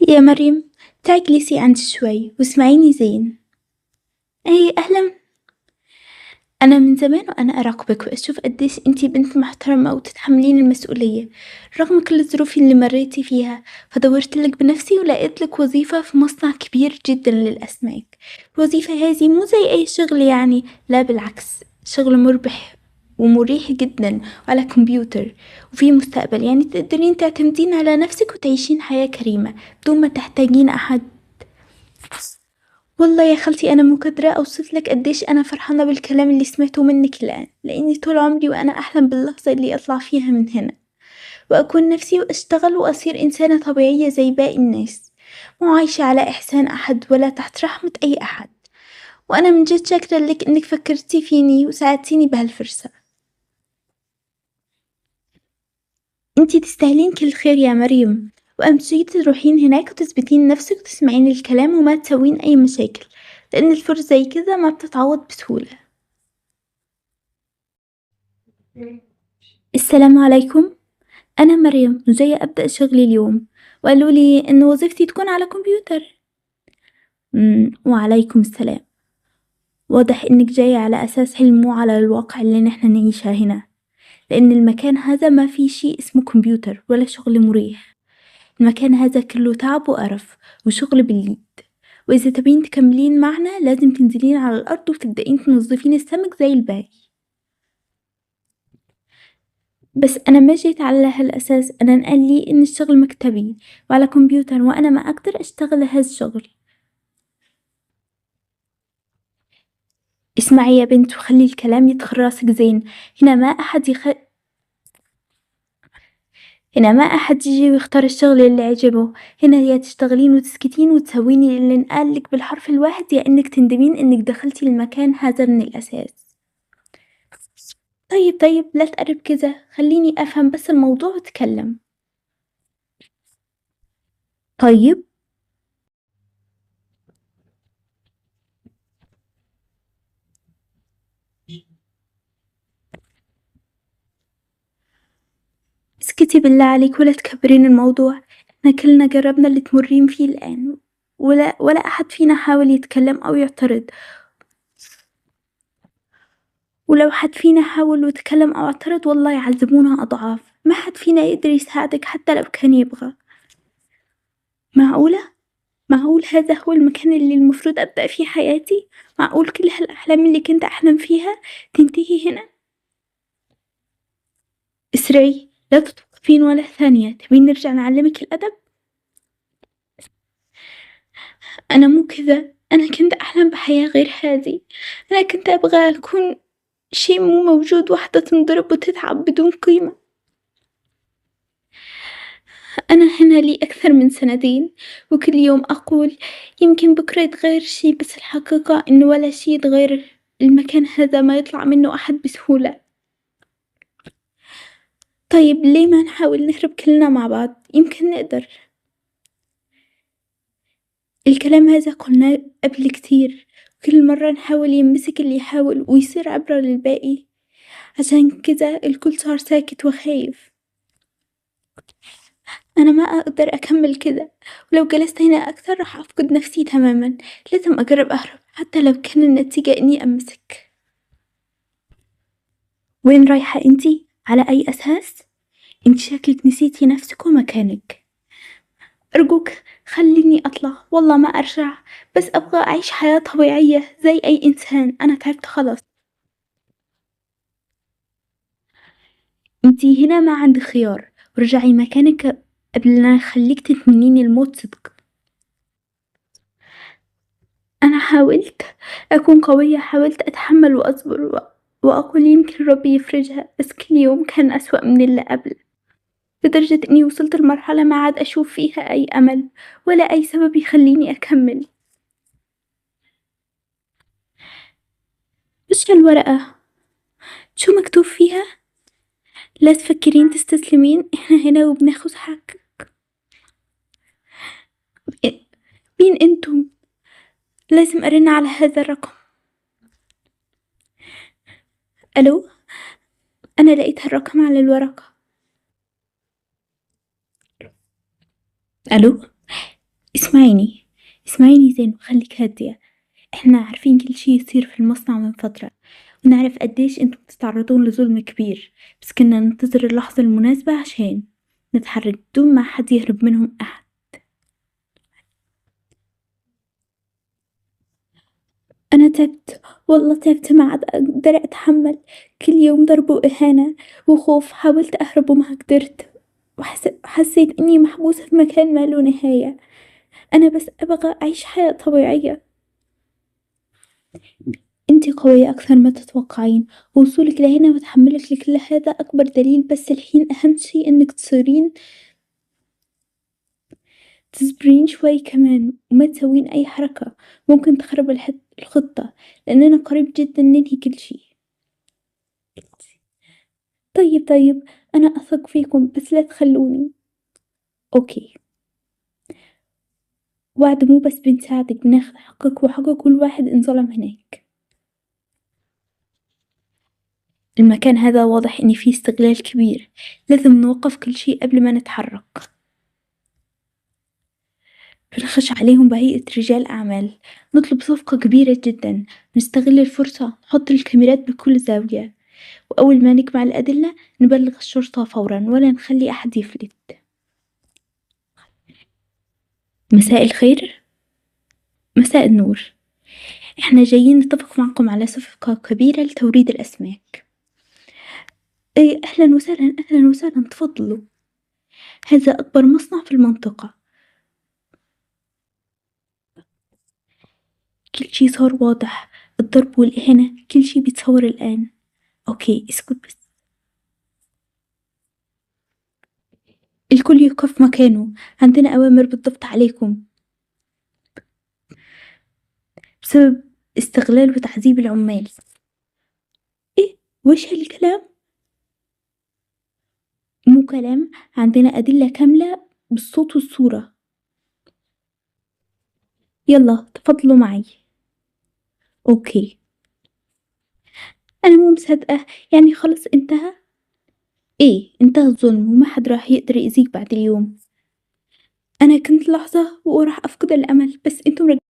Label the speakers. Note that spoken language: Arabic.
Speaker 1: يا مريم، تعي اجلسي عندي شوي واسمعيني زين. اي اهلا. انا من زمان وانا اراقبك واشوف قديش انتي بنت محترمة وتتحملين المسؤولية رغم كل الظروف اللي مريتي فيها. فدورت لك بنفسي ولقيت لك وظيفة في مصنع كبير جدا للاسماك. الوظيفة هذه مو زي اي شغل يعني، لا بالعكس، شغل مربح ومريح جدا وعلى كمبيوتر وفي مستقبل، يعني تقدرين تعتمدين على نفسك وتعيشين حياة كريمة بدون ما تحتاجين أحد. والله يا خالتي أنا مو قادرة أوصف لك قديش أنا فرحانة بالكلام اللي سمعته منك الآن، لأني طول عمري وأنا أحلم باللحظة اللي أطلع فيها من هنا وأكون نفسي وأشتغل وأصير إنسانة طبيعية زي باقي الناس، مو عايشة على إحسان أحد ولا تحت رحمة أي أحد. وأنا من جد شاكرة لك إنك فكرتي فيني وساعدتيني بهالفرصة. انتي تستاهلين كل خير يا مريم، وأهم شي تروحين هناك وتثبتين نفسك وتسمعين الكلام وما تسوين أي مشاكل، لأن الفرص زي كذا ما بتتعوض بسهولة. السلام عليكم، أنا مريم وجاية أبدأ شغلي اليوم، وقالوا لي إن وظيفتي تكون على كمبيوتر. وعليكم السلام. واضح إنك جاية على أساس حلم مو على الواقع اللي نحن نعيشه هنا، لأن المكان هذا ما في شي اسمه كمبيوتر ولا شغل مريح. المكان هذا كله تعب وقرف وشغل باليد، وإذا تبين تكملين معنا لازم تنزلين على الأرض وتبدأين تنظفين السمك زي الباقي. بس أنا ما جيت على هالأساس، أنا انقال لي إن الشغل مكتبي وعلى كمبيوتر وأنا ما أقدر أشتغل هالشغل. اسمعي يا بنت وخلي الكلام يدخل راسك زين. هنا ما أحد يخ... هنا ما أحد يجي ويختار الشغل اللي عجبه. هنا يا تشتغلين وتسكتين وتسويني اللي انقالك بالحرف الواحد، يا إنك تندمين إنك دخلتي المكان هذا من الأساس. طيب لا تقرب كذا، خليني أفهم بس الموضوع وأتكلم. طيب. اسكتي بالله عليك ولا تكبرين الموضوع. احنا كلنا جربنا اللي تمرين فيه الآن، ولا أحد فينا حاول يتكلم أو يعترض. ولو حد فينا حاول وتكلم أو اعترض والله يعذبونا أضعاف. ما حد فينا يقدر يساعدك حتى لو كان يبغى. معقولة؟ معقول هذا هو المكان اللي المفروض أبدأ فيه حياتي؟ معقول كل هالأحلام اللي كنت أحلم فيها تنتهي هنا؟ اسرعي، لا تتوقفين ولا ثانية. تبين نرجع نعلمك الأدب؟ أنا مو كذا، أنا كنت أحلم بحياة غير هذه. أنا كنت أبغى أكون شي مو موجود، واحدة تنضرب وتتعب بدون قيمة. أنا هنا لي أكثر من سنتين، وكل يوم أقول يمكن بكرة يتغير شي، بس الحقيقة إنه ولا شي يتغير. المكان هذا ما يطلع منه أحد بسهولة. طيب ليه ما نحاول نهرب كلنا مع بعض؟ يمكن نقدر. الكلام هذا قلناه قبل كتير، كل مرة نحاول يمسك اللي يحاول ويصير عبرة للباقي، عشان كذا الكل صار ساكت وخايف. أنا ما أقدر أكمل كذا، ولو جلست هنا أكثر راح أفقد نفسي تماما. لازم أجرب أهرب حتى لو كان النتيجة إني أمسك. وين رايحة إنتي؟ على أي أساس؟ إنت شكلك نسيتي نفسك ومكانك. أرجوك خليني أطلع، والله ما أرجع. بس أبغى أعيش حياة طبيعية زي أي إنسان. أنا تعبت خلاص. إنتي هنا ما عندك خيار، ورجعي مكانك قبل لا أخليك تتمنيني الموت صدق. أنا حاولت أكون قوية، حاولت أتحمل وأصبر وأقول يمكن ربي يفرجها، بس كل يوم كان أسوأ من اللي قبل، لدرجة إني وصلت لمرحلة ما عاد أشوف فيها أي أمل ولا أي سبب يخليني أكمل. وش هالورقة؟ شو مكتوب فيها؟ لا تفكرين تستسلمين، إحنا هنا وبناخد حقك. مين أنتم؟ لازم أرن على هذا الرقم. ألو، أنا لقيت هالرقم على الورقة. ألو، اسمعيني، اسمعيني زين وخليك هادية. احنا عارفين كل شي يصير في المصنع من فترة، ونعرف قديش انتم بتتعرضون لظلم كبير، بس كنا ننتظر اللحظة المناسبة عشان نتحرك بدون ما حد يهرب منهم أحد. أنا تعبت، والله تعبت، ما عاد أقدر أتحمل. كل يوم ضرب وإهانة وخوف، حاولت أهرب وما قدرت، وحسيت إني محبوسة في مكان ما له نهاية. أنا بس أبغى أعيش حياة طبيعية. أنتِ قوية أكثر ما تتوقعين، ووصولِك لهنا وتحملِك لكل هذا أكبر دليل، بس الحين أهم شي إنِك تصبرين شوي كمان وما تسوين أي حركة ممكن تخرب الخطة، لأننا قريب جدًا ننهي كل شي. طيب أنا أثق فيكم بس لا تخلوني. أوكي، وعد مو بس بنساعدك، بناخذ حقك وحق كل واحد انظلم هناك. المكان هذا واضح إن فيه استغلال كبير، لازم نوقف كل شي قبل ما نتحرك. بنخش عليهم بهيئة رجال أعمال، نطلب صفقة كبيرة جدًا، نستغل الفرصة نحط الكاميرات بكل زاوية، وأول ما نجمع الأدلة نبلغ الشرطة فورًا ولا نخلي أحد يفلت. مساء الخير. مساء النور. إحنا جايين نتفق معكم على صفقة كبيرة لتوريد الأسماك. إيه، أهلًا وسهلًا، أهلًا وسهلًا، تفضلوا. هذا أكبر مصنع في المنطقة. كل شي صار واضح، الضرب والإهانة كل شي بيتصور الآن. أوكي اسكت بس. الكل يقف مكانه، عندنا أوامر بالضبط عليكم بسبب استغلال وتعذيب العمال. إيه؟ وش هالكلام؟ مو كلام، عندنا أدلة كاملة بالصوت والصورة. يلا تفضلوا معي. أوكي. أنا مو مصدقة، يعني خلص انتهى؟ إيه انتهى الظلم وما حد راح يقدر يأذيك بعد اليوم. أنا كنت لحظة وراح أفقد الأمل، بس انتم